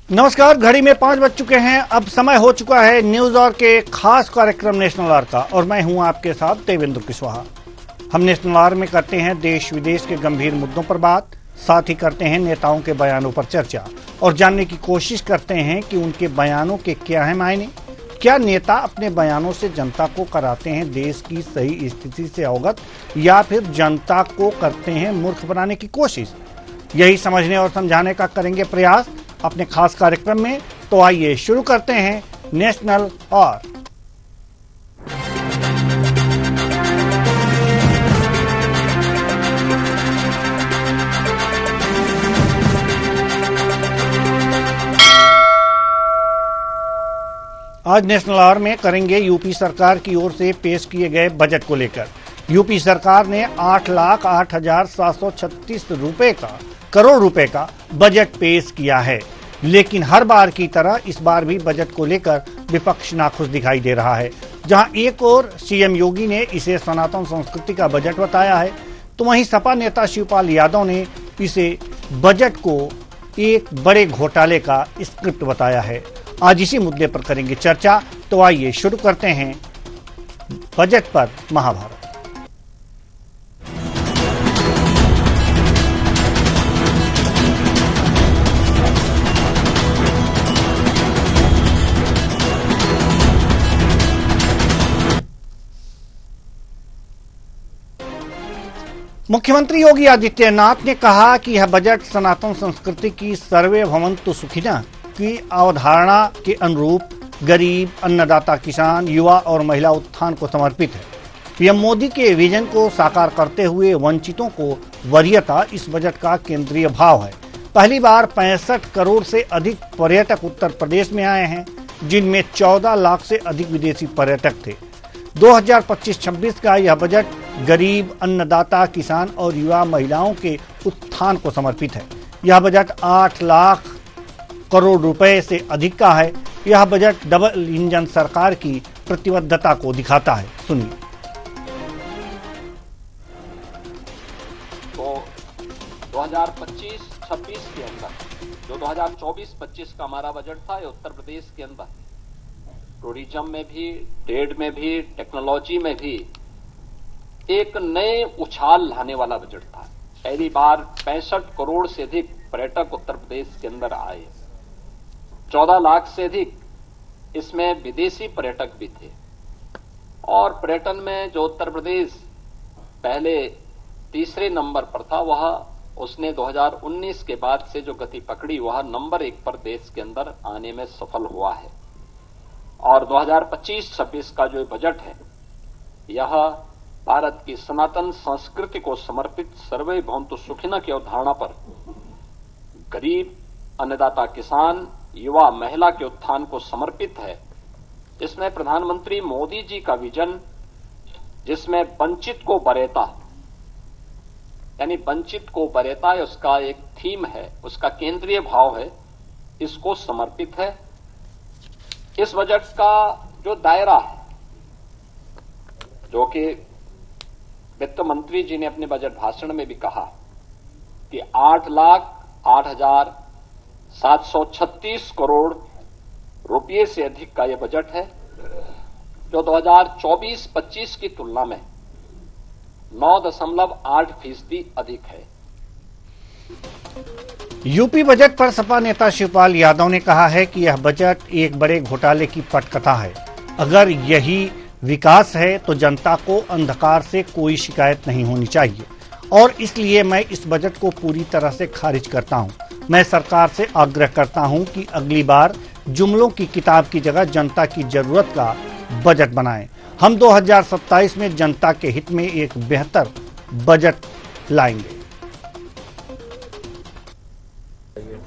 नमस्कार। घड़ी में 5 बज चुके हैं। अब समय हो चुका है न्यूज और के खास कार्यक्रम नेशनल आवर का, और मैं हूं आपके साथ देवेंद्र कुशवाहा। हम नेशनल आवर में करते हैं देश विदेश के गंभीर मुद्दों पर बात, साथ ही करते हैं नेताओं के बयानों पर चर्चा और जानने की कोशिश करते हैं कि उनके बयानों के क्या है मायने। क्या नेता अपने बयानों से जनता को कराते हैं देश की सही स्थिति से अवगत, या फिर जनता को करते हैं मूर्ख बनाने की कोशिश? यही समझने और समझाने का करेंगे प्रयास अपने खास कार्यक्रम में। तो आइए शुरू करते हैं नेशनल और। आज नेशनल आवर में करेंगे यूपी सरकार की ओर से पेश किए गए बजट को लेकर। यूपी सरकार ने 8,08,736 करोड़ रुपए का बजट पेश किया है, लेकिन हर बार की तरह इस बार भी बजट को लेकर विपक्ष नाखुश दिखाई दे रहा है। जहां एक ओर सीएम योगी ने इसे सनातन संस्कृति का बजट बताया है, तो वहीं सपा नेता शिवपाल यादव ने इसे बजट को एक बड़े घोटाले का स्क्रिप्ट बताया है। आज इसी मुद्दे पर करेंगे चर्चा। तो आइए शुरू करते हैं बजट पर महाभारत। मुख्यमंत्री योगी आदित्यनाथ ने कहा कि यह बजट सनातन संस्कृति की सर्वे भवन्तु सुखिनः की अवधारणा के अनुरूप गरीब, अन्नदाता, किसान, युवा और महिला उत्थान को समर्पित है। पीएम मोदी के विजन को साकार करते हुए वंचितों को वरीयता इस बजट का केंद्रीय भाव है। पहली बार 65 करोड़ से अधिक पर्यटक उत्तर प्रदेश में आए हैं, जिनमें 14 लाख से अधिक विदेशी पर्यटक थे। 2025-26 का यह बजट गरीब, अन्नदाता, किसान और युवा महिलाओं के उत्थान को समर्पित है। यह बजट 8 लाख करोड़ रुपए से अधिक का है। यह बजट डबल इंजन सरकार की प्रतिबद्धता को दिखाता है। सुनिए। तो 2025-26 के अंदर जो 2024-25 का हमारा बजट था, ये उत्तर प्रदेश के अंदर टूरिज्म में भी, ट्रेड में भी, टेक्नोलॉजी में भी एक नए उछाल लाने वाला बजट था। पहली बार 65 करोड़ से अधिक पर्यटक उत्तर प्रदेश के अंदर आए। 14 लाख से अधिक इसमें विदेशी पर्यटक भी थे। और पर्यटन में जो उत्तर प्रदेश पहले तीसरे नंबर पर था, वह उसने 2019 के बाद से जो गति पकड़ी, वह नंबर 1 पर देश के अंदर आने में सफल हुआ है। और 2025-26 का जो बजट है, यह भारत की सनातन संस्कृति को समर्पित सर्वे भवन्तु सुखिनः की अवधारणा पर गरीब, अन्नदाता, किसान, युवा, महिला के उत्थान को समर्पित है। जिसमें प्रधानमंत्री मोदी जी का विजन, जिसमें वंचित को वरीयता, यानी वंचित को वरीयता उसका एक थीम है, उसका केंद्रीय भाव है, इसको समर्पित है। इस बजट का जो दायरा है, जो कि वित्त मंत्री जी ने अपने बजट भाषण में भी कहा कि 8,08,736 करोड़ रुपये से अधिक का यह बजट है, जो 2024-25 की तुलना में 9.8% अधिक है। यूपी बजट पर सपा नेता शिवपाल यादव ने कहा है कि यह बजट एक बड़े घोटाले की पटकथा है। अगर यही विकास है तो जनता को अंधकार से कोई शिकायत नहीं होनी चाहिए, और इसलिए मैं इस बजट को पूरी तरह से खारिज करता हूं। मैं सरकार से आग्रह करता हूं कि अगली बार जुमलों की किताब की जगह जनता की जरूरत का बजट बनाएं। हम 2027 में जनता के हित में एक बेहतर बजट लाएंगे।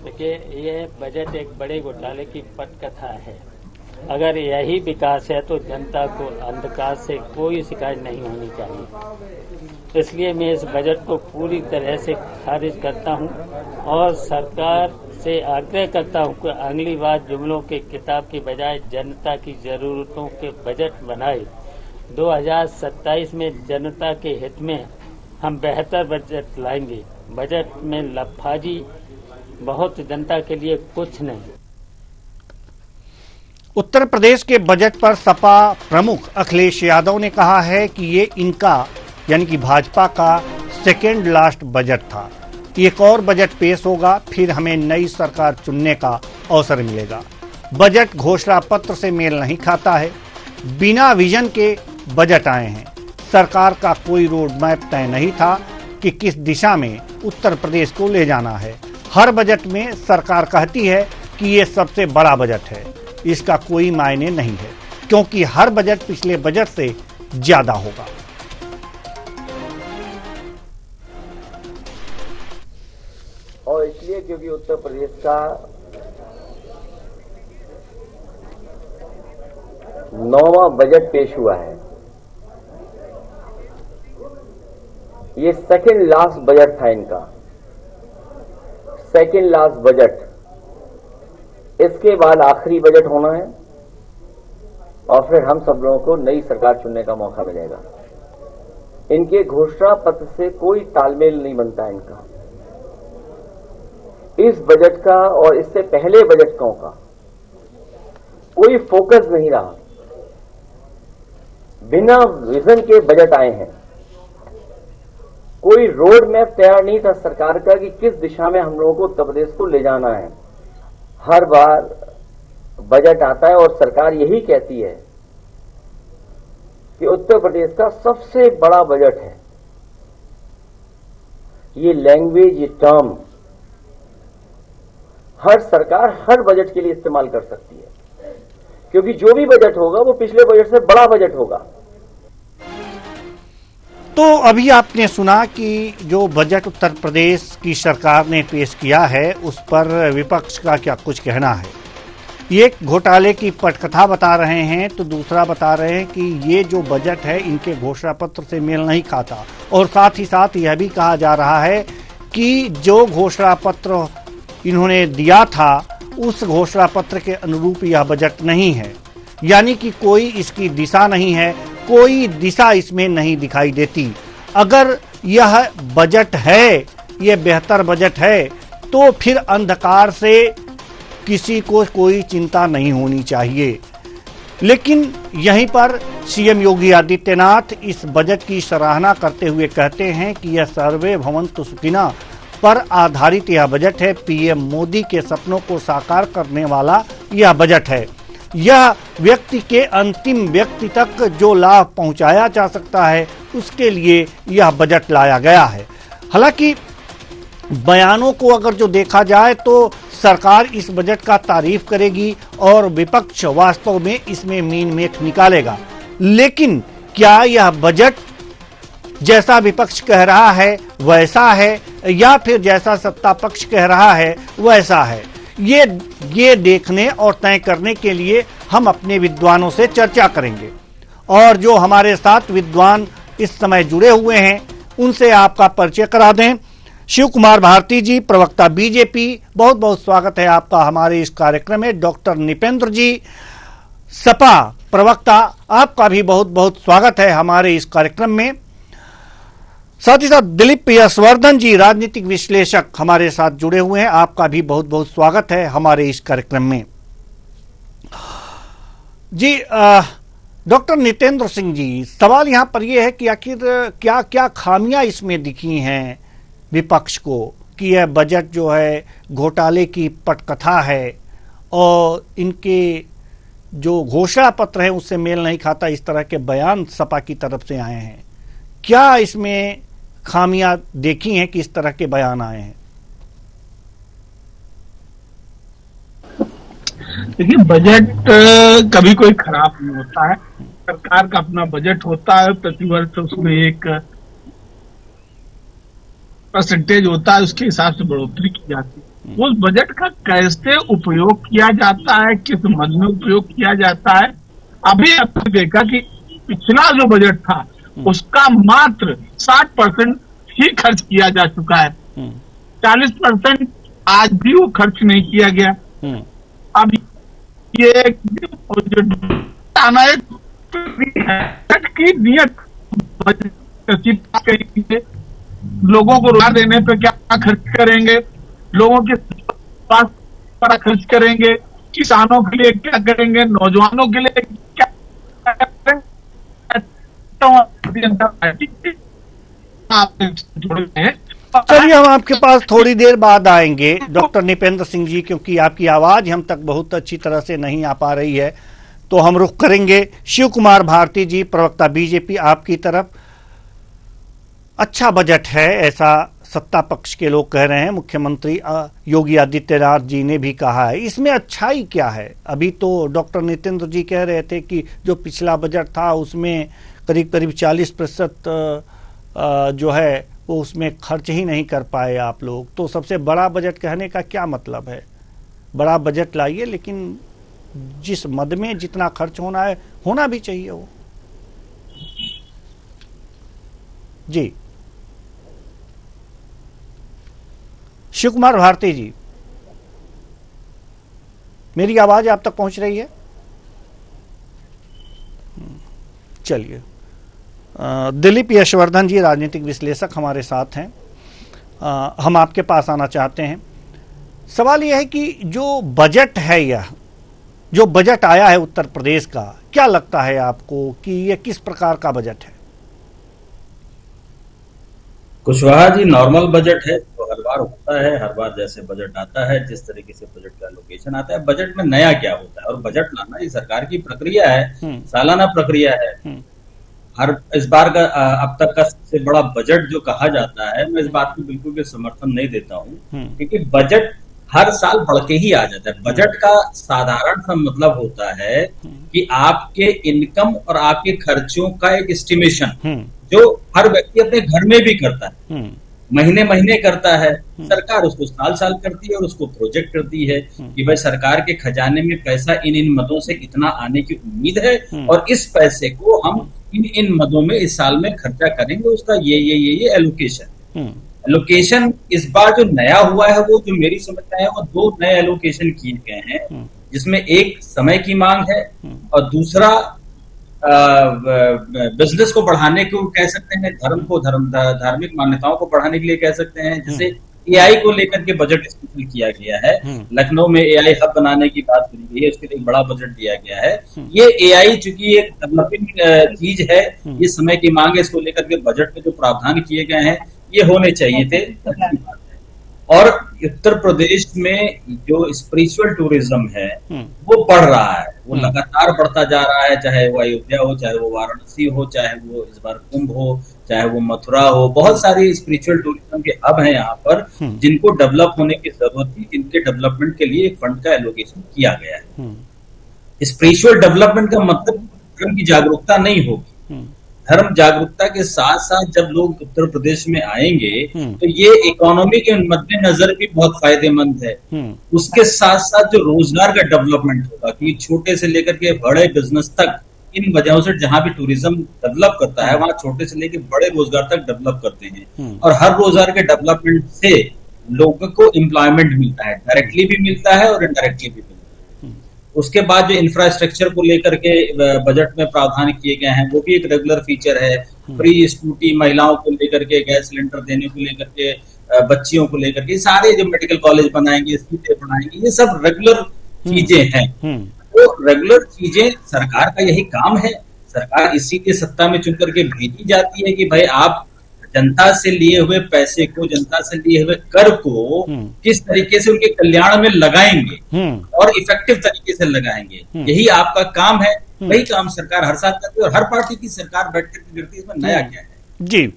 देखिए, ये बजट एक बड़े घोटाले की पटकथा है। अगर यही विकास है तो जनता को अंधकार से कोई शिकायत नहीं होनी चाहिए। इसलिए मैं इस बजट को पूरी तरह से खारिज करता हूं और सरकार से आग्रह करता हूं कि अगली बार जुमलों के किताब की बजाय जनता की जरूरतों के बजट बनाए। 2027 में जनता के हित में हम बेहतर बजट लाएंगे। बजट में लफाजी बहुत जनता के लिए कुछ नहीं। उत्तर प्रदेश के बजट पर सपा प्रमुख अखिलेश यादव ने कहा है कि ये इनका यानी कि भाजपा का सेकेंड लास्ट बजट था। एक और बजट पेश होगा, फिर हमें नई सरकार चुनने का अवसर मिलेगा। बजट घोषणा पत्र से मेल नहीं खाता है, बिना विजन के बजट आए हैं। सरकार का कोई रोड मैप तय नहीं था कि किस दिशा में उत्तर प्रदेश को ले जाना है। हर बजट में सरकार कहती है कि ये सबसे बड़ा बजट है। इसका कोई मायने नहीं है, क्योंकि हर बजट पिछले बजट से ज्यादा होगा। और इसलिए क्योंकि उत्तर प्रदेश का 9वां बजट पेश हुआ है। ये सेकेंड लास्ट बजट था इनका, सेकेंड लास्ट बजट। इसके बाद आखिरी बजट होना है और फिर हम सब लोगों को नई सरकार चुनने का मौका मिलेगा। इनके घोषणा पत्र से कोई तालमेल नहीं बनता इनका। इस बजट का और इससे पहले बजटों का कोई फोकस नहीं रहा। बिना विजन के बजट आए हैं। कोई रोड मैप तैयार नहीं था सरकार का कि किस दिशा में हम लोगों को उत्तर प्रदेश को ले जाना है। हर बार बजट आता है और सरकार यही कहती है कि उत्तर प्रदेश का सबसे बड़ा बजट है। ये लैंग्वेज, ये टर्म हर सरकार हर बजट के लिए इस्तेमाल कर सकती है, क्योंकि जो भी बजट होगा वो पिछले बजट से बड़ा बजट होगा। तो अभी आपने सुना कि जो बजट उत्तर प्रदेश की सरकार ने पेश किया है उस पर विपक्ष का क्या कुछ कहना है। एक घोटाले की पटकथा बता रहे हैं तो दूसरा बता रहे हैं कि ये जो बजट है इनके घोषणा पत्र से मेल नहीं खाता, और साथ ही साथ यह भी कहा जा रहा है कि जो घोषणा पत्र इन्होंने दिया था उस घोषणा पत्र के अनुरूप यह बजट नहीं है, यानी कि कोई इसकी दिशा नहीं है, कोई दिशा इसमें नहीं दिखाई देती। अगर यह बजट है, यह बेहतर बजट है, तो फिर अंधकार से किसी को कोई चिंता नहीं होनी चाहिए। लेकिन यहीं पर सीएम योगी आदित्यनाथ इस बजट की सराहना करते हुए कहते हैं कि यह सर्वे भवन्तु सुखिनः पर आधारित यह बजट है। पीएम मोदी के सपनों को साकार करने वाला यह बजट है। यह व्यक्ति के अंतिम व्यक्ति तक जो लाभ पहुंचाया जा सकता है उसके लिए यह बजट लाया गया है। हालांकि बयानों को अगर जो देखा जाए तो सरकार इस बजट का तारीफ करेगी और विपक्ष वास्तव में इसमें मीन मेख निकालेगा। लेकिन क्या यह बजट जैसा विपक्ष कह रहा है वैसा है या फिर जैसा सत्ता पक्ष कह रहा है वैसा है, ये देखने और तय करने के लिए हम अपने विद्वानों से चर्चा करेंगे। और जो हमारे साथ विद्वान इस समय जुड़े हुए हैं उनसे आपका परिचय करा दें। शिव कुमार भारती जी, प्रवक्ता बीजेपी, बहुत बहुत स्वागत है आपका हमारे इस कार्यक्रम में। डॉक्टर निपेंद्र जी, सपा प्रवक्ता, आपका भी बहुत बहुत स्वागत है हमारे इस कार्यक्रम में। साथ ही साथ दिलीप यशवर्धन जी, राजनीतिक विश्लेषक, हमारे साथ जुड़े हुए हैं, आपका भी बहुत बहुत स्वागत है हमारे इस कार्यक्रम में। जी डॉक्टर नितेंद्र सिंह जी, सवाल यहां पर यह है कि आखिर क्या क्या खामियां इसमें दिखी हैं विपक्ष को कि यह बजट जो है घोटाले की पटकथा है और इनके जो घोषणा पत्र है उससे मेल नहीं खाता, इस तरह के बयान सपा की तरफ से आए हैं। क्या इसमें खामियां देखी हैं कि इस तरह के बयान आए हैं? देखिए, बजट कभी कोई खराब नहीं होता है। सरकार का अपना बजट होता है, प्रतिवर्ष उसमें एक परसेंटेज होता है, उसके हिसाब से बढ़ोतरी की जाती है। उस बजट का कैसे उपयोग किया जाता है, किस मद में उपयोग किया जाता है। अभी आपने देखा कि पिछला जो बजट था उसका मात्र 60% ही खर्च किया जा चुका है। 40% आज भी वो खर्च नहीं किया गया। अब ये जो आना है की नियत करेंगे, लोगों को रोजगार देने पे क्या खर्च करेंगे, लोगों के स्वास्थ्य पर खर्च करेंगे, किसानों के लिए क्या करेंगे, नौजवानों के लिए क्या करेंगे, आप जुड़े हैं। चलिए हम आपके पास थोड़ी देर बाद आएंगे डॉक्टर निपेंद्र सिंह जी, क्योंकि आपकी आवाज हम तक बहुत अच्छी तरह से नहीं आ पा रही है, तो हम रुख करेंगे शिव कुमार भारती जी, प्रवक्ता बीजेपी, आपकी तरफ। अच्छा बजट है ऐसा सत्ता पक्ष के लोग कह रहे हैं, मुख्यमंत्री योगी आदित्यनाथ जी ने भी कहा है, इसमें अच्छाई क्या है? अभी तो डॉक्टर नितेंद्र जी कह रहे थे कि जो पिछला बजट था उसमें करीब करीब 40% जो है वो उसमें खर्च ही नहीं कर पाए आप लोग, तो सबसे बड़ा बजट कहने का क्या मतलब है? बड़ा बजट लाइए, लेकिन जिस मद में जितना खर्च होना है होना भी चाहिए वो। जी शिव कुमार भारती जी, मेरी आवाज आप तक पहुंच रही है? चलिए, दिलीप यशवर्धन जी राजनीतिक विश्लेषक हमारे साथ हैं, हम आपके पास आना चाहते हैं। सवाल यह है कि जो बजट है, यह जो बजट आया है उत्तर प्रदेश का, क्या लगता है आपको कि यह किस प्रकार का बजट है? कुशवाहा जी, नॉर्मल बजट है तो हर बार होता है, हर बार जैसे बजट आता है जिस तरीके से बजट का लोकेशन आता है, बजट में नया क्या होता है? और बजट लाना ये सरकार की प्रक्रिया है, सालाना प्रक्रिया है। हर इस बार का अब तक का सबसे बड़ा बजट जो कहा जाता है, मैं इस बात को बिल्कुल भी समर्थन नहीं देता हूँ, क्योंकि बजट हर साल बढ़ के ही आ जाता है। बजट का साधारण सा मतलब होता है कि आपके इनकम और आपके खर्चों का एक एस्टिमेशन जो हर व्यक्ति अपने घर में भी करता है, महीने महीने करता है, सरकार उसको साल साल करती है और उसको प्रोजेक्ट करती है कि भाई सरकार के खजाने में पैसा इन इन मदों से इतना आने की उम्मीद है और इस पैसे को हम इन मदों में इस साल में खर्चा करेंगे, उसका ये एलोकेशन। एलोकेशन इस बार जो नया हुआ है वो जो मेरी समझ में है वो 2 नए एलोकेशन किए गए हैं, जिसमें एक समय की मांग है और दूसरा बिजनेस को बढ़ाने को कह सकते हैं, धार्मिक मान्यताओं को बढ़ाने के लिए कह सकते हैं। जैसे एआई को लेकर के बजट स्पेशल किया गया है, लखनऊ में एआई हब बनाने की बात करी गई है, उसके लिए बड़ा बजट दिया गया है। ये एआई चूंकि एक डेवलपिंग चीज है, ये समय की मांग है, इसको लेकर के बजट में जो प्रावधान किए गए हैं ये होने चाहिए थे। और उत्तर प्रदेश में जो स्पिरिचुअल टूरिज्म है वो बढ़ रहा है, वो लगातार बढ़ता जा रहा है, चाहे वो अयोध्या हो, चाहे वो वाराणसी हो, चाहे वो इस बार कुंभ हो, चाहे वो मथुरा हो। बहुत सारी स्पिरिचुअल टूरिज्म के हब हैं यहाँ पर जिनको डेवलप होने की जरूरत थी, जिनके डेवलपमेंट के लिए एक फंड का एलोकेशन किया गया है। स्पिरिचुअल डेवलपमेंट का मतलब धर्म की जागरूकता नहीं होगी। धर्म जागरूकता के साथ साथ जब लोग उत्तर प्रदेश में आएंगे तो ये इकोनॉमी के मद्देनजर भी बहुत फायदेमंद है। उसके साथ साथ जो रोजगार का डेवलपमेंट होगा कि छोटे से लेकर के बड़े बिजनेस तक, इन वजहों से जहां भी टूरिज्म डेवलप करता है वहां छोटे से लेकर बड़े रोजगार तक डेवलप करते हैं और हर रोजगार के डेवलपमेंट से लोगों को एम्प्लॉयमेंट मिलता है, डायरेक्टली भी मिलता है और इनडायरेक्टली भी मिलता है। उसके बाद जो इंफ्रास्ट्रक्चर को लेकर के बजट में प्रावधान किए गए हैं वो भी एक रेगुलर फीचर है। फ्री स्कूटी महिलाओं को लेकर के, गैस सिलेंडर देने को लेकर के, बच्चियों को लेकर के, सारे जो मेडिकल कॉलेज बनाएंगे, सीटें बनाएंगे, ये सब रेगुलर चीजें हैं। तो रेगुलर चीजें सरकार का यही काम है। सरकार इसीलिए सत्ता में चुन करके भेजी जाती है कि भाई आप जनता से लिए हुए पैसे को, जनता से लिए हुए कर को किस तरीके से उनके कल्याण में लगाएंगे और इफेक्टिव तरीके से लगाएंगे, यही आपका काम है। वही काम सरकार हर साल करती है और हर पार्टी की सरकार बैठ करके करती है, इसमें नया क्या है? जी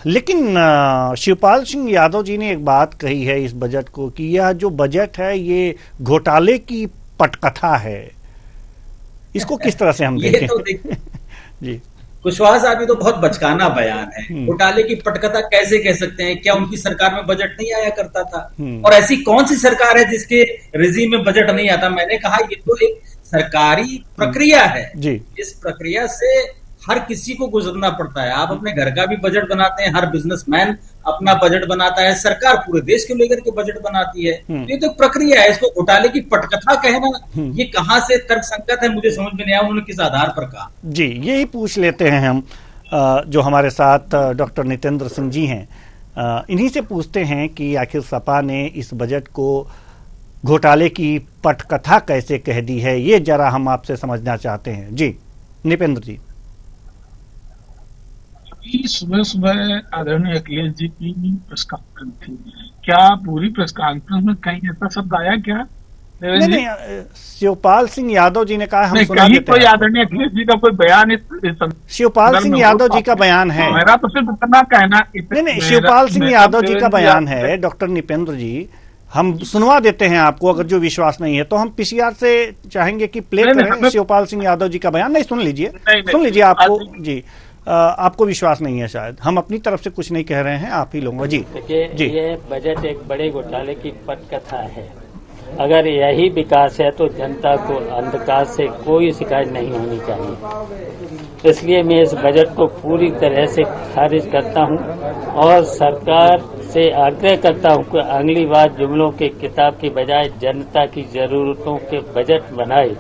लेकिन शिवपाल सिंह यादव जी ने एक बात कही है इस बजट को कि यह जो बजट है ये घोटाले की पटकथा है, इसको किस तरह से हम देखें? तो जी कुशवाहा साहब, ये तो बहुत बचकाना बयान है। घोटाले की पटकथा कैसे कह सकते हैं? क्या उनकी सरकार में बजट नहीं आया करता था? और ऐसी कौन सी सरकार है जिसके रिजीम में बजट नहीं आता? मैंने कहा ये तो एक सरकारी प्रक्रिया है जी। इस प्रक्रिया से हर किसी को गुजरना पड़ता है। आप अपने घर का भी बजट बनाते हैं, हर बिजनेसमैन अपना बजट बनाता है, सरकार पूरे देश को लेकर के बजट बनाती है। ये तो प्रक्रिया है, इसको घोटाले की पटकथा कहना ये कहां से तर्कसंगत है, मुझे समझ में नहीं आया। उन्होंने किस आधार पर कहा? जी यही पूछ लेते हैं हम, जो हमारे साथ डॉक्टर नितेंद्र सिंह जी हैं, इन्हीं से पूछते हैं कि आखिर सपा ने इस बजट को घोटाले की पटकथा कैसे कह दी है, ये जरा हम आपसे समझना चाहते हैं। जी निपेंद्र जी। सुबह सुबह आदरणीय अखिलेश जी की प्रेस कॉन्फ्रेंस थी, क्या पूरी प्रेस कॉन्फ्रेंस में कहीं ऐसा शब्द आया क्या? नहीं, शिवपाल सिंह यादव जी ने कहा, हम सुना कहीं देते कोई हैं। आदरणीय अखिलेश जी का कोई बयान शिवपाल सिंह यादव जी का बयान है। मेरा तो सिर्फ इतना कहना, नहीं, शिवपाल सिंह यादव जी का बयान है। डॉक्टर निपेंद्र जी, हम सुनवा देते हैं आपको, अगर जो विश्वास नहीं है तो हम पीसीआर से चाहेंगे कि प्ले करें शिवपाल सिंह यादव जी का बयान। नहीं, सुन लीजिए, सुन लीजिए। आपको जी आपको विश्वास नहीं है शायद, हम अपनी तरफ से कुछ नहीं कह रहे हैं, आप ही लोग। जी देखिए, ये बजट एक बड़े घोटाले की पटकथा है। अगर यही विकास है तो जनता को अंधकार से कोई शिकायत नहीं होनी चाहिए। इसलिए मैं इस बजट को पूरी तरह से खारिज करता हूं और सरकार से आग्रह करता हूं कि अगली बार जुमलों के किताब की बजाय जनता की जरूरतों के बजट बनाए।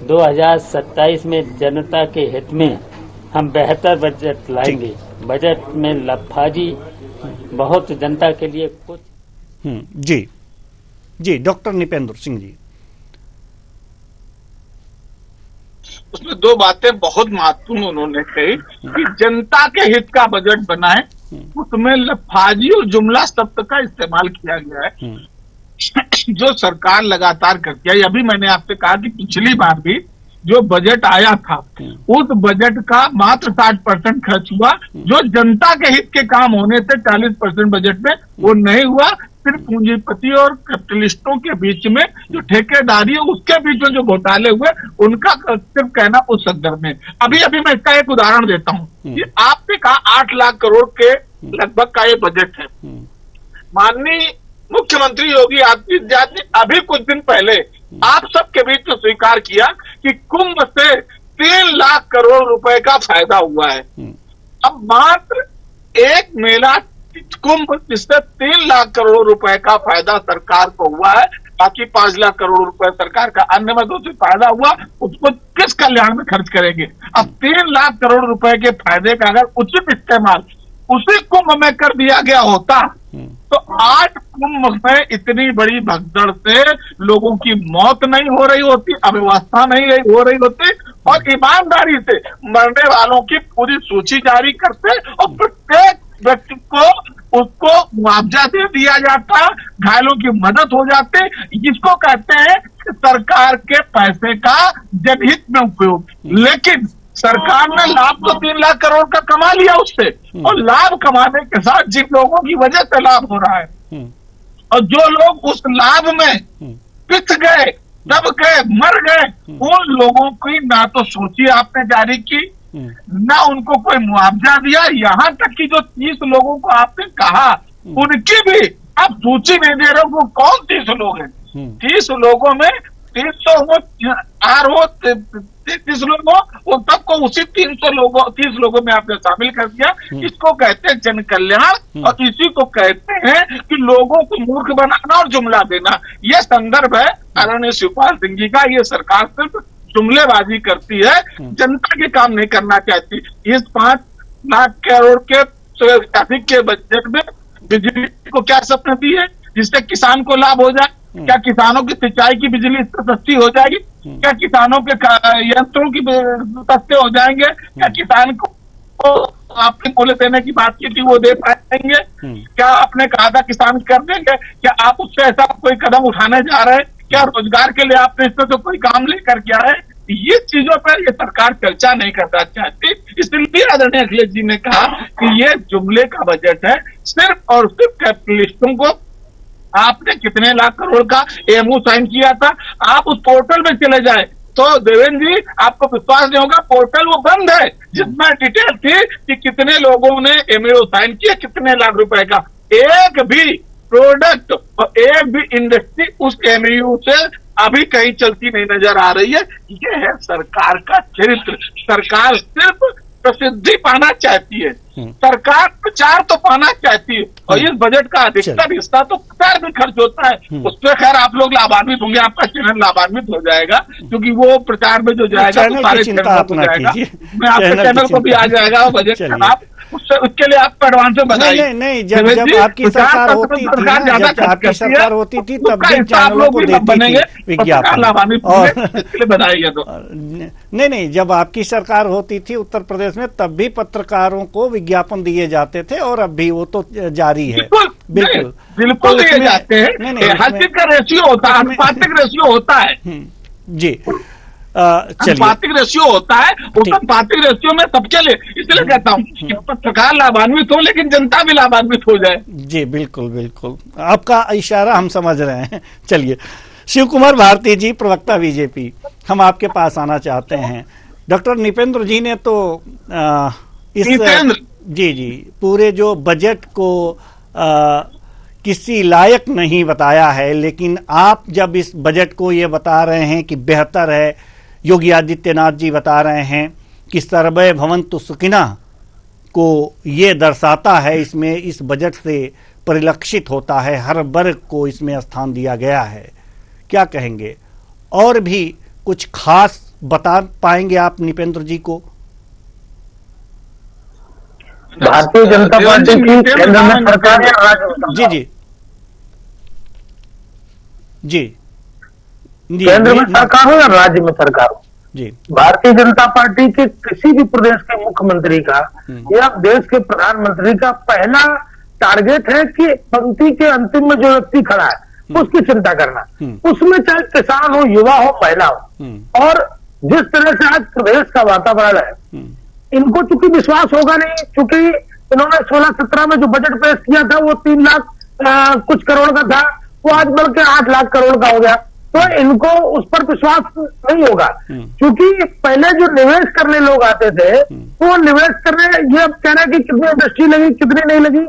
2027 में जनता के हित में हम बेहतर बजट लाएंगे। बजट में लफाजी बहुत जनता के लिए कुछ। जी जी, डॉक्टर निपेंद्र सिंह जी। उसमें दो बातें बहुत महत्वपूर्ण उन्होंने कही कि जनता के हित का बजट बनाए, उसमें लफाजी और जुमला शब्द का इस्तेमाल किया गया है जो सरकार लगातार करती है। अभी मैंने आपसे कहा कि पिछली बार भी जो बजट आया था उस बजट का मात्र 60% खर्च हुआ, जो जनता के हित के काम होने से 40% बजट में वो नहीं हुआ। सिर्फ पूंजीपति और कैपिटलिस्टों के बीच में जो ठेकेदारी है उसके बीच में जो घोटाले हुए उनका सिर्फ कहना उस संदर्भ में। अभी मैं इसका एक उदाहरण देता हूँ कि आपने कहा 8 लाख करोड़ के लगभग का ये बजट है। माननीय मुख्यमंत्री योगी आदित्यनाथ ने अभी कुछ दिन पहले आप सबके बीच में स्वीकार किया कि कुंभ से 3 लाख करोड़ रुपए का फायदा हुआ है। अब मात्र एक मेला कुंभ जिससे 3 लाख करोड़ रुपए का फायदा सरकार को हुआ है, बाकी 5 लाख करोड़ रुपए सरकार का अन्य मदों से फायदा हुआ, उसको किस कल्याण में खर्च करेंगे? अब 3 लाख करोड़ रुपए के फायदे का अगर उचित इस्तेमाल उसी कुंभ में कर दिया गया होता तो 8 कुंभ में इतनी बड़ी भगदड़ से लोगों की मौत नहीं हो रही होती, अव्यवस्था नहीं हो रही होती, और ईमानदारी से मरने वालों की पूरी सूची जारी करते और प्रत्येक व्यक्ति को उसको मुआवजा दे दिया जाता, घायलों की मदद हो जाती। जिसको कहते हैं सरकार के पैसे का जनहित में उपयोग। लेकिन सरकार ने लाभ तो 3 लाख करोड़ का कमा लिया उससे, और लाभ कमाने के साथ जिन लोगों की वजह से लाभ हो रहा है और जो लोग उस लाभ में पिस गए, दब गए, मर गए, उन लोगों की ना तो सूची आपने जारी की, ना उनको कोई मुआवजा दिया। यहाँ तक कि जो 30 लोगों को आपने कहा उनकी भी आप सूची नहीं दे रहे हो। कौन 30 लोग हैं? 30 लोगों में 300 हो 30 लोग हो, वो सबको उसी 30 लोगों में आपने शामिल कर दिया। इसको कहते हैं जन कल्याण, और इसी को कहते हैं कि लोगों को मूर्ख बनाना और जुमला देना। यह संदर्भ है आदरणीय शिवपाल सिंह जी का। ये सरकार सिर्फ जुमलेबाजी करती है, जनता के काम नहीं करना चाहती। इस 5 लाख करोड़ के अधिक के बजट में बिजली को क्या सपना दी है जिससे किसान को लाभ हो जाए? क्या किसानों की सिंचाई की बिजली सस्ती हो जाएगी? क्या किसानों के यंत्रों की सस्ते हो जाएंगे? क्या किसान को आपने बोले देने की बात की थी वो दे पाएंगे? क्या आपने कहा था किसान कर देंगे? क्या आप उससे ऐसा कोई कदम उठाने जा रहे हैं? क्या रोजगार के लिए आपने इसमें तो कोई काम लेकर के आए? ये चीजों पर ये सरकार चर्चा नहीं करना चाहती। इसलिए आदरणीय अखिलेश जी ने कहा कि ये जुमले का बजट है। सिर्फ और सिर्फ कैपिटलिस्टों को आपने कितने लाख करोड़ का एमओ साइन किया था? आप उस पोर्टल में चले जाए तो देवेंद्र जी आपको विश्वास नहीं होगा, पोर्टल वो बंद है जिसमें डिटेल थी कि कितने लोगों ने एमओ साइन किया, कितने लाख रुपए का। एक भी प्रोडक्ट और एक भी इंडस्ट्री उस एमओ से अभी कहीं चलती नहीं नजर आ रही है। ये है सरकार का चरित्र। सरकार सिर्फ प्रसिद्धि पाना चाहती है, सरकार प्रचार तो पाना चाहती है, और इस बजट का अधिकतर हिस्सा तो प्रचार में खर्च होता है। उस पर खैर आप लोग लाभान्वित होंगे, आपका चैनल लाभान्वित हो जाएगा, क्योंकि वो प्रचार में जो जाएगा तो सारे चैनल को जाएगा, मैं आपके चैनल को भी आ जाएगा बजट का लाभ। उसके लिए आपको एडवांस में बधाई। नहीं, जब आपकी सरकार होती थी ना, जब आपकी सरकार होती थी तब भी चैनलों को देती थी विज्ञापन। और बधाई है तो नहीं, जब आपकी सरकार होती थी उत्तर प्रदेश में तब भी पत्रकारों को विज्ञापन दिए जाते थे और अब भी वो तो जारी है। बिल्कुल दिए जाते हैं। हर चीज का रेशियो होता है, अनुपातिक रेशियो होता है जी। अनुपातिक रेशियो होता है, उस अनुपातिक रेशियो में सबके लिए, इसलिए कहता हूँ कि पत्रकार लाभान्वित हो लेकिन जनता भी लाभान्वित हो जाए। जी बिल्कुल, आपका इशारा हम समझ रहे हैं। चलिए, शिव कुमार भारती जी, प्रवक्ता बीजेपी, हम आपके पास आना चाहते हैं। डॉक्टर निपेंद्र जी ने तो जी पूरे जो बजट को किसी लायक नहीं बताया है, लेकिन आप जब इस बजट को ये बता रहे हैं कि बेहतर है, योगी आदित्यनाथ जी बता रहे हैं कि सर्वे भवन्तु सुखिनः को ये दर्शाता है, इसमें इस बजट से परिलक्षित होता है, हर वर्ग को इसमें स्थान दिया गया है। क्या कहेंगे? और भी कुछ खास बता पाएंगे आप निपेंद्र जी को? भारतीय जनता पार्टी की केंद्र में सरकार या राज्य जी केंद्र में सरकार हो या राज्य में सरकार हो जी, भारतीय जनता पार्टी के किसी भी प्रदेश के मुख्यमंत्री का या देश के प्रधानमंत्री का पहला टारगेट है कि पंक्ति के अंतिम में जो व्यक्ति खड़ा है उसकी चिंता करना, उसमें चाहे किसान हो, युवा हो, महिला हो। और जिस तरह से आज प्रदेश का वातावरण है, इनको चूंकि विश्वास होगा नहीं, चूंकि इन्होंने 16-17 में जो बजट पेश किया था वो 3 लाख कुछ करोड़ का था, वो आज बढ़ के 8 लाख करोड़ का हो गया, तो इनको उस पर विश्वास नहीं होगा। क्योंकि पहले जो निवेश करने लोग आते थे वो निवेश करने ये अब कह रहे हैं कि कितनी इंडस्ट्री लगी, कितनी नहीं लगी।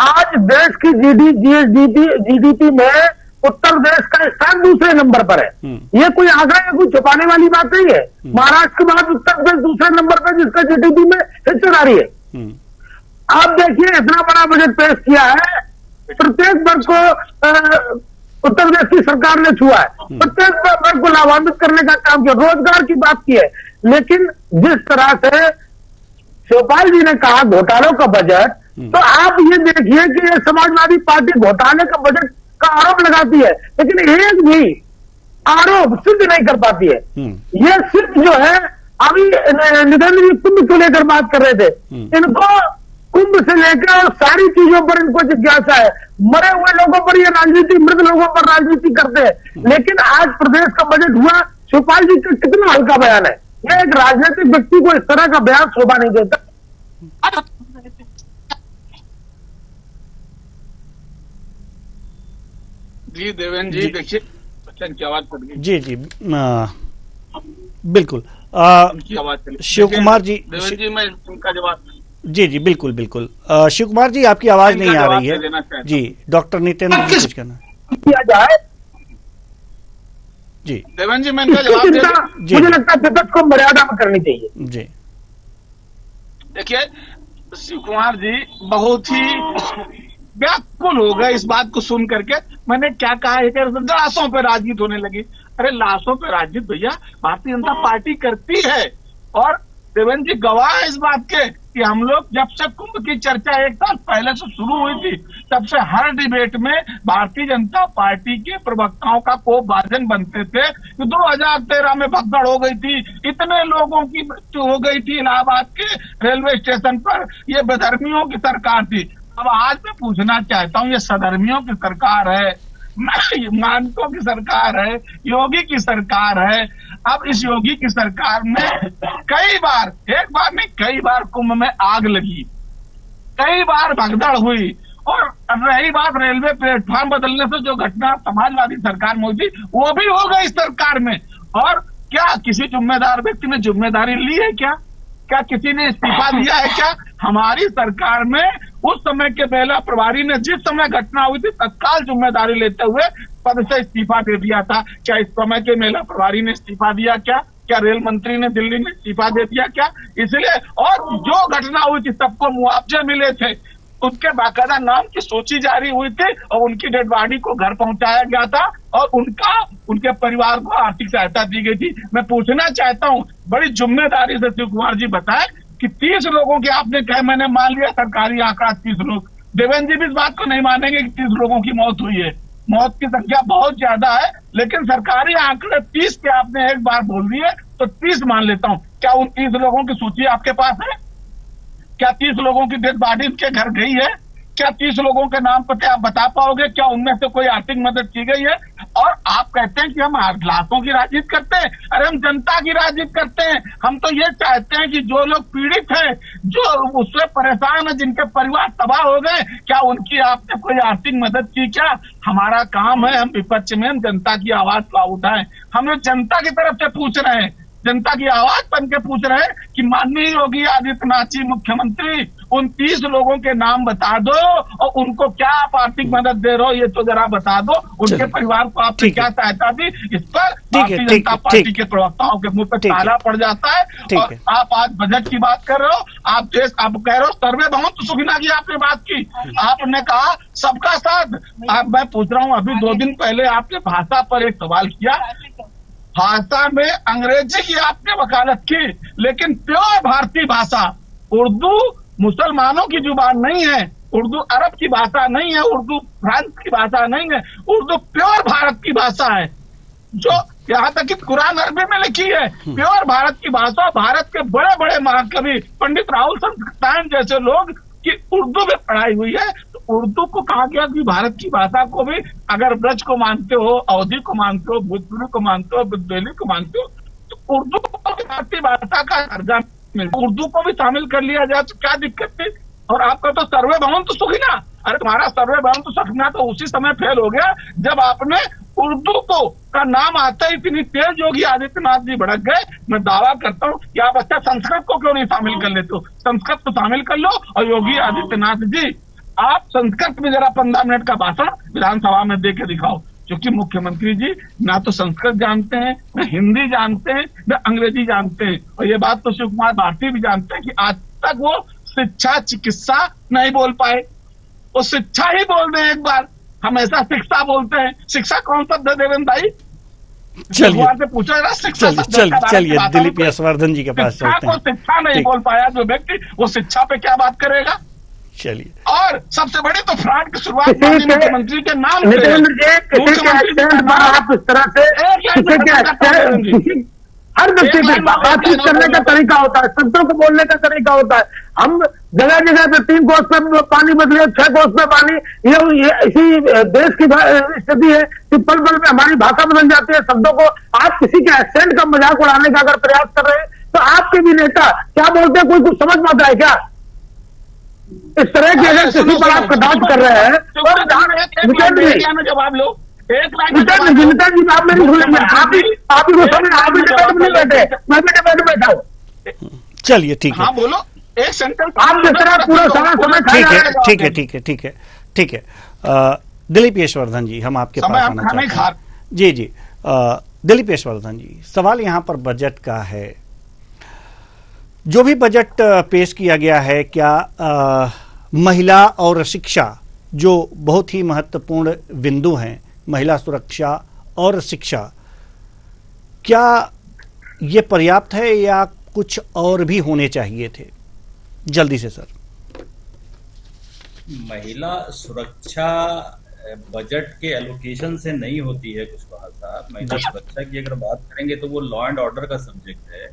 आज देश की जीडीपी में उत्तर प्रदेश का स्थान दूसरे नंबर पर है। ये कोई आंकड़ा या कोई छुपाने वाली बात नहीं है। महाराष्ट्र के बाद उत्तर प्रदेश दूसरे नंबर पर जिसका जीडीपी में हिस्सेदारी है। आप देखिए, इतना बड़ा बजट पेश किया है, प्रत्येक वर्ग को उत्तर प्रदेश की सरकार ने छुआ है, प्रत्येक वर्ग को लाभान्वित करने का काम किया, रोजगार की बात की है। लेकिन जिस तरह से शिवपाल जी ने कहा घोटालों का बजट, तो आप ये देखिए कि ये समाजवादी पार्टी घोटाले का बजट का आरोप लगाती है, लेकिन एक भी आरोप सिद्ध नहीं कर पाती है। ये सिर्फ जो है, अभी निधन जी कुंभ को लेकर बात कर रहे थे, इनको कुंभ से लेकर और सारी चीजों पर इनको जिज्ञासा है। मरे हुए लोगों पर ये राजनीति, मृत लोगों पर राजनीति करते हैं। लेकिन आज प्रदेश का बजट हुआ, शिवपाल जी का कितना हल्का बयान है। यह एक राजनीतिक व्यक्ति को इस तरह का बयान शोभा नहीं देता। जी देवेंद्र जी, देखिए बच्चन की आवाज पड़ गई। जी बिल्कुल। शिव कुमार जी, देवेंद्र जी, मैं उनका जवाब जी बिल्कुल। शिव कुमार जी, आपकी आवाज नहीं आ रही है जी। डॉक्टर नितेंद्र जी कुछ कहना किया जाए जी। देवेंद्र जी, मैं इनका जवाब मुझे लगता है विपक्ष को मर्यादा में करनी चाहिए जी। देखिए, शिव कुमार जी बहुत ही व्याकुल हो गए इस बात को सुन करके। मैंने क्या कहा है कि लाशों पे राजनीति होने लगी। अरे लाशों पे राजनीति भैया भारतीय जनता पार्टी करती है, और देवेंद्र जी गवाह है इस बात के कि हम लोग जब से कुंभ की चर्चा 1 साल पहले से शुरू हुई थी, तब से हर डिबेट में भारतीय जनता पार्टी के प्रवक्ताओं का को भाजन बनते थे कि 2013 में भगदड़ हो गई थी, इतने लोगों की मृत्यु हो गई थी इलाहाबाद के रेलवे स्टेशन पर, ये बेधर्मियों की सरकार थी। अब आज मैं पूछना चाहता हूँ, ये सधर्मियों की सरकार है, मानकों की सरकार है, योगी की सरकार है। अब इस योगी की सरकार में कई बार, एक बार नहीं कई बार कुंभ में आग लगी, कई बार भगदड़ हुई, और रही बात रेलवे प्लेटफॉर्म बदलने से जो घटना समाजवादी सरकार में हुई थी, वो भी हो गई इस सरकार में। और क्या किसी जिम्मेदार व्यक्ति ने जिम्मेदारी ली है? क्या किसी ने इस्तीफा दिया है? क्या हमारी सरकार में उस समय के महिला प्रभारी ने जिस समय घटना हुई थी तत्काल जिम्मेदारी लेते हुए पद से इस्तीफा दे दिया था? क्या इस समय के महिला प्रभारी ने इस्तीफा दिया? क्या रेल मंत्री ने दिल्ली में इस्तीफा दे दिया? क्या इसलिए, और जो घटना हुई थी सबको मुआवजे मिले थे, उनके बाकायदा नाम की सूची जारी हुई थी, और उनकी डेड बॉडी को घर पहुंचाया गया था, और उनके परिवार को आर्थिक सहायता दी गई थी। मैं पूछना चाहता हूं, बड़ी जिम्मेदारी से शिव कुमार जी बताएं कि 30 लोगों के आपने कहे, मैंने मान लिया सरकारी आंकड़ा 30 लोग, देवेंद्र जी भी इस बात को नहीं मानेंगे कि 30 लोगों की मौत हुई है। मौत की संख्या बहुत ज्यादा है, लेकिन सरकारी आंकड़े 30 के आपने एक बार बोल दिए तो 30 मान लेता हूं। क्या उन 30 लोगों की सूची आपके पास है? क्या 30 लोगों की डेड बॉडी उनके घर गई है? क्या 30 लोगों के नाम पते आप बता पाओगे? क्या उनमें से कोई आर्थिक मदद की गई है? और आप कहते हैं कि हम लाखों की राजनीति करते हैं। अरे हम जनता की राजनीति करते हैं। हम तो ये चाहते हैं कि जो लोग पीड़ित हैं, जो उससे परेशान है, जिनके परिवार तबाह हो गए, क्या उनकी आपने कोई आर्थिक मदद की? क्या हमारा काम है, हम विपक्ष में हम जनता की आवाज को उठाएं। हम जनता की तरफ से पूछ रहे हैं, जनता की आवाज बन के पूछ रहे हैं कि माननीय योगी आदित्यनाथ जी मुख्यमंत्री, उन 30 लोगों के नाम बता दो और उनको क्या आप आर्थिक मदद दे रहे हो, ये तो जरा बता दो। उनके परिवार को आपने क्या सहायता दी? इस पर भारतीय जनता पार्टी के प्रवक्ताओं के मुंह पर ताला पड़ जाता है। और आप आज बजट की बात कर रहे हो, आप कह रहे हो सर्वे भवन तो सुखना की आपने बात की, आपने कहा सबका साथ। मैं पूछ रहा हूँ, अभी 2 दिन पहले आपने भाषा पर एक सवाल किया, भाषा में अंग्रेजी की आपने वकालत की, लेकिन प्योर भारतीय भाषा उर्दू मुसलमानों की जुबान नहीं है, उर्दू अरब की भाषा नहीं है, उर्दू फ्रांस की भाषा नहीं है, उर्दू प्योर भारत की भाषा है, जो यहाँ तक कि कुरान अरबी में लिखी है। प्योर भारत की भाषा, भारत के बड़े बड़े महाकवि पंडित राहुल संस्कृतायन जैसे लोग की उर्दू में पढ़ाई हुई है। तो उर्दू को कहा गया कि भारत की भाषा को भी अगर ब्रज को मानते हो, अवधी को मानते हो, भोजपुरी को मानते हो, बुंदेली को मानते हो, तो उर्दू को भी भारतीय भाषा का दर्जा मिलता, उर्दू को भी शामिल कर लिया जाए तो क्या दिक्कत थी? और आपका तो सर्वे भवन तो सुखना, अरे तुम्हारा सर्वे भवन तो सुखना तो उसी समय फेल हो गया जब आपने उर्दू को का नाम आता ही इतनी तेज योगी आदित्यनाथ जी भड़क गए। मैं दावा करता हूँ कि आप अच्छा संस्कृत को क्यों नहीं शामिल कर लेते हो? संस्कृत तो शामिल कर लो। और योगी आदित्यनाथ जी, आप संस्कृत में जरा 15 मिनट का भाषण विधानसभा में दे के दिखाओ, क्योंकि मुख्यमंत्री जी ना तो संस्कृत जानते हैं, न हिंदी जानते हैं, न अंग्रेजी जानते हैं। और ये बात तो शिव कुमार भारती भी जानते हैं कि आज तक वो शिक्षा चिकित्सा नहीं बोल पाए। वो शिक्षा ही बोल दें एक बार, हमेशा शिक्षा बोलते हैं। शिक्षा कौन शब्द है देवेंद्र भाई? चलिए पूछा जरा शिक्षा। चलिए दिलीप यशवर्धन जी के पास चलते हैं। शिक्षा नहीं बोल पाया जो व्यक्ति, वो शिक्षा पे क्या बात करेगा? चलिए, और सबसे बड़ी तो फ्रॉड की शुरुआत मुख्यमंत्री के नाम से। आप इस तरह से हर व्यक्ति की बातचीत करने का तरीका होता है, शब्दों को बोलने का तरीका होता है। हम जगह जगह पे 3 कोस पे पानी बदले, 6 कोस पे पानी, ये इसी देश की स्थिति है कि पल पल में हमारी भाषा बदल जाती है। शब्दों को आप किसी के एक्सेंट का मजाक उड़ाने का अगर प्रयास कर रहे हैं तो आपके भी नेता क्या बोलते हैं कोई कुछ समझ पाता है क्या? इस तरह की अगर किसी पर आप कटाक्ष कर रहे हैं तो जवाब लो। विनीता जी आप मेरी सुनेंगे, आप ही को समझ, आप भी डिबेट में नहीं बैठे, मैं भी डिबेट में बैठा हूँ। चलिए ठीक है, हाँ बोलो एक सेंटेंस। आप जिस तरह पूरा समय ठीक है। दिलीप यशवर्धन जी, हम आपके पास आना चाहते हैं। जी दिलीप यशवर्धन जी, सवाल यहाँ पर बजट का है। जो भी बजट पेश किया गया है, क्या महिला और शिक्षा, जो बहुत ही महत्वपूर्ण बिंदु हैं, महिला सुरक्षा और शिक्षा, क्या ये पर्याप्त है या कुछ और भी होने चाहिए थे? जल्दी से सर। महिला सुरक्षा बजट के एलोकेशन से नहीं होती है कुशवाहा साहब। महिला सुरक्षा की अगर बात करेंगे तो वो लॉ एंड ऑर्डर का सब्जेक्ट है,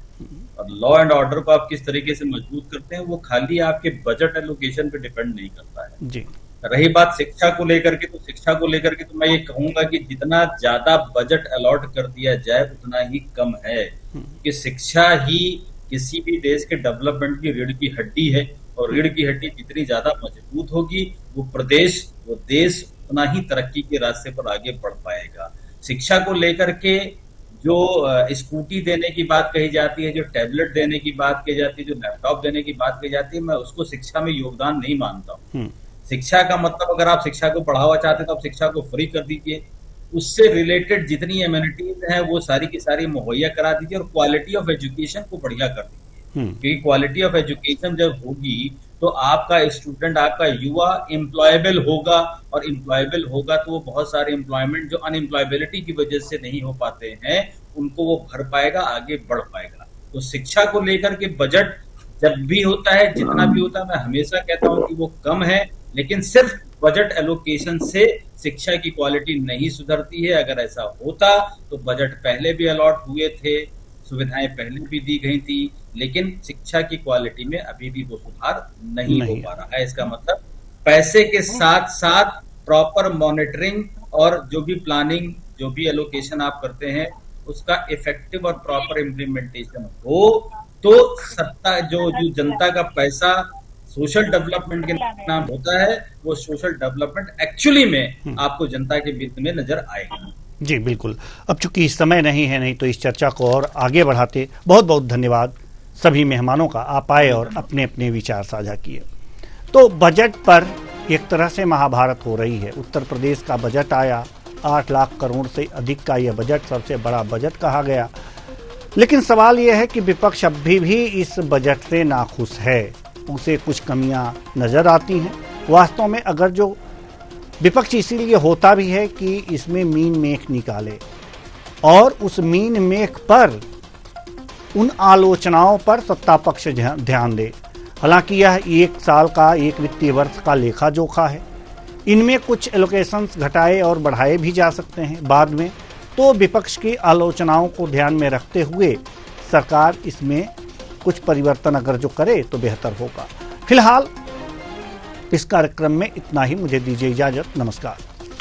और लॉ एंड ऑर्डर को आप किस तरीके से मजबूत करते हैं वो खाली आपके बजट एलोकेशन पे डिपेंड नहीं करता है जी। रही बात शिक्षा को लेकर के, तो शिक्षा को लेकर के तो मैं ये कहूंगा कि जितना ज्यादा बजट अलॉट कर दिया जाए उतना ही कम है, कि शिक्षा ही किसी भी देश के डेवलपमेंट की रीढ़ की हड्डी है, और रीढ़ की हड्डी जितनी ज्यादा मजबूत होगी वो प्रदेश, वो देश उतना ही तरक्की के रास्ते पर आगे बढ़ पाएगा। शिक्षा को लेकर के जो स्कूटी देने की बात कही जाती है, जो टैबलेट देने की बात कही जाती है, जो लैपटॉप देने की बात कही जाती है, मैं उसको शिक्षा में योगदान नहीं मानता हूँ। शिक्षा का मतलब अगर आप शिक्षा को बढ़ावा चाहते हैं तो आप शिक्षा को फ्री कर दीजिए, उससे रिलेटेड जितनी एमिनिटीज हैं वो सारी की सारी मुहैया करा दीजिए, और क्वालिटी ऑफ एजुकेशन को बढ़िया कर दीजिए। क्योंकि क्वालिटी ऑफ एजुकेशन जब होगी तो आपका स्टूडेंट, आपका युवा एम्प्लॉयबल होगा, और एम्प्लॉयबल होगा तो वो बहुत सारे एम्प्लॉयमेंट जो अनएम्प्लॉयबिलिटी की वजह से नहीं हो पाते हैं उनको वो भर पाएगा, आगे बढ़ पाएगा। तो शिक्षा को लेकर के बजट जब भी होता है, जितना भी होता है, मैं हमेशा कहता हूं कि वो कम है, लेकिन सिर्फ बजट एलोकेशन से शिक्षा की क्वालिटी नहीं सुधरती है। अगर ऐसा होता तो बजट पहले भी अलॉट हुए थे, सुविधाएं पहले भी दी गई थी, लेकिन शिक्षा की क्वालिटी में अभी भी वो सुधार नहीं हो पा रहा है। इसका मतलब पैसे के साथ साथ प्रॉपर मॉनिटरिंग और जो भी प्लानिंग, जो भी एलोकेशन आप करते हैं, उसका इफेक्टिव और प्रॉपर इम्प्लीमेंटेशन हो तो सत्ता जो जनता का पैसा सोशल डेवलपमेंट के नाम होता है, वो सोशल डेवलपमेंट एक्चुअली में आपको जनता के वित्त में नजर आएगा। जी बिल्कुल। अब चूंकि समय नहीं है, नहीं तो इस चर्चा को और आगे बढ़ाते। बहुत बहुत धन्यवाद सभी मेहमानों का, आप आए और अपने अपने विचार साझा किए। तो बजट पर एक तरह से महाभारत हो रही है। उत्तर प्रदेश का बजट आया, 8 लाख करोड़ से अधिक का यह बजट सबसे बड़ा बजट कहा गया। लेकिन सवाल यह है कि विपक्ष अभी भी इस बजट से नाखुश है, उसे कुछ कमियां नजर आती हैं। वास्तव में अगर जो विपक्ष इसीलिए होता भी है कि इसमें मीन मेख निकाले और उस मीन मेख पर, उन आलोचनाओं पर सत्ता पक्ष ध्यान दे। हालांकि यह 1 साल का, 1 वित्तीय वर्ष का लेखा जोखा है। इनमें कुछ एलोकेशंस घटाए और बढ़ाए भी जा सकते हैं बाद में। तो विपक्ष की आलोचनाओं को ध्यान में रखते हुए सरकार इसमें कुछ परिवर्तन अगर जो करे तो बेहतर होगा। फिलहाल इस कार्यक्रम में इतना ही। मुझे दीजिए इजाजत। नमस्कार।